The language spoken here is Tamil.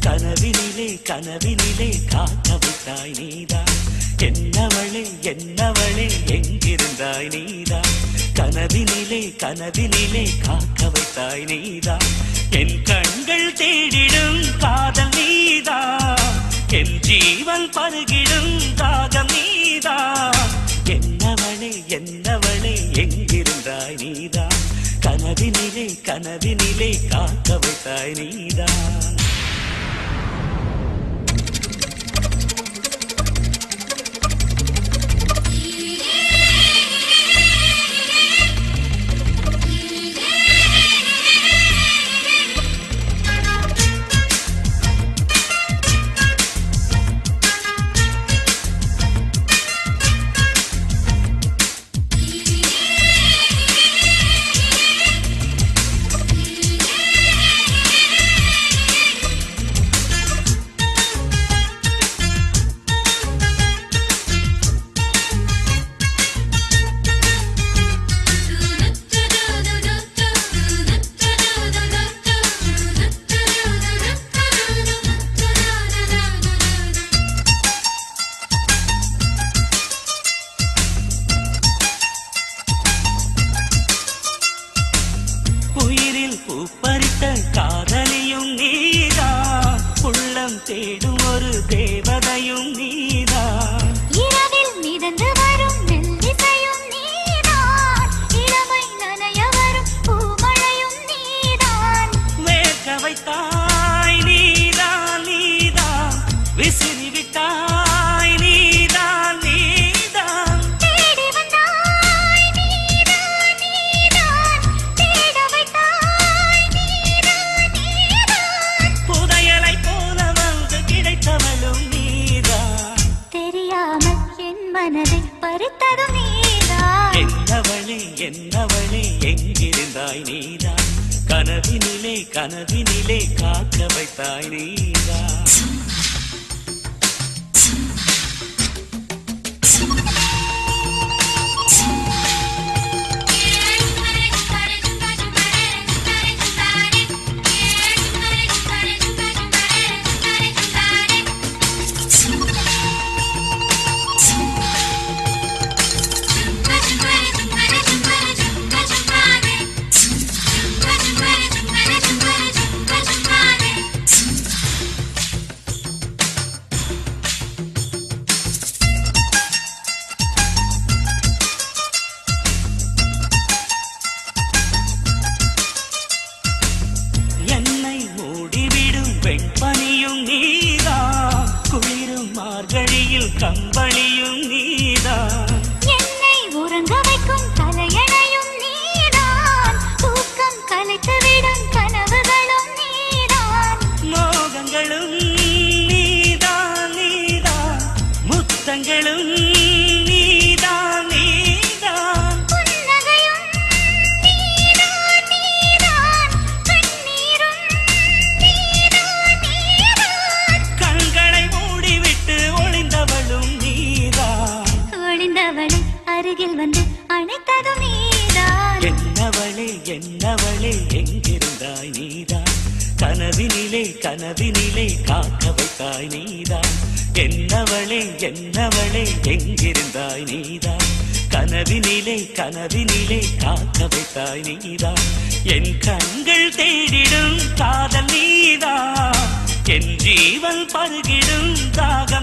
கனவினிலே கனவினிலே காக்க வைத்தாய் நீதான். என்னவளே என்னவளே எங்கிருந்தாய் நீதான். கனவினிலே கனவினிலே காக்க வைத்தாய் நீதான். என் கண்கள் தேடிடும் காதல் நீதான். என் ஜீவன் பருகிடும் தாகம் நீதான். என்னவளே என்னவளே எங்கிருந்தாய் நீதான். கனவினிலே கனவினிலே காக்க வைத்தாய் நீதான். பூப்பறித்த காதலியும் நீதான். உள்ளம் தேடும் ஒரு தேவதையும் நீதான். இரவில் மிதந்து வரும் மெல்லிசையும் நீதான். இளமை நனைய வரும் பூமழையும் நீதான். வேர்க்க வைத்தாய் நீதான் நீதான். விசிறி விட்டாய் நீதான் நீதான். தேடி வந்தாய் நீதான் நீதான். தேட வைத்தாய் நீதான் நீதான். புதையலை போல வந்து கிடைத்தவளும் நீதான். தெரியாமல் என் மனதை பறித்ததும் நீதான். என்னவளே என்னவளே எங்கிருந்தாய் நீதான். கனவினிலே கனவினிலே காக்க வைத்தாய் நீதான். வெண்பனியும் நீதான். குளிரும் மார்கழியில் கம்பளியும் நீதான். என்னை உறங்க வைக்கும் தலையணையும் நீதான். தூக்கம் கலைத்துவிடும் கனவுகளும் நீதான். மோகங்களும் நீதான் நீதான். முத்தங்களும் நீதான் நீதான். புன்னகையும் நீதான் நீதான். கண்ணீரும் நீதான் நீதான். கண்களை மூடிவிட்டு ஒளிந்தவளும் நீதான். ஒளிந்தவளை அருகில் வந்து அணைத்ததும் நீதான். என்னவளே என்னவளே எங்கிருந்தாய் நீதான். கனவினிலே கனவினிலே காக்க வைத்தாய் நீதான். என்னவளே என்னவளே எங்கிருந்தாய் நீதான். கனவினிலே கனவினிலே காக்க வைத்தாய் நீதான். என் கண்கள் தேடிடும் காதல் நீதான். என் ஜீவன் பருகிடும் தாக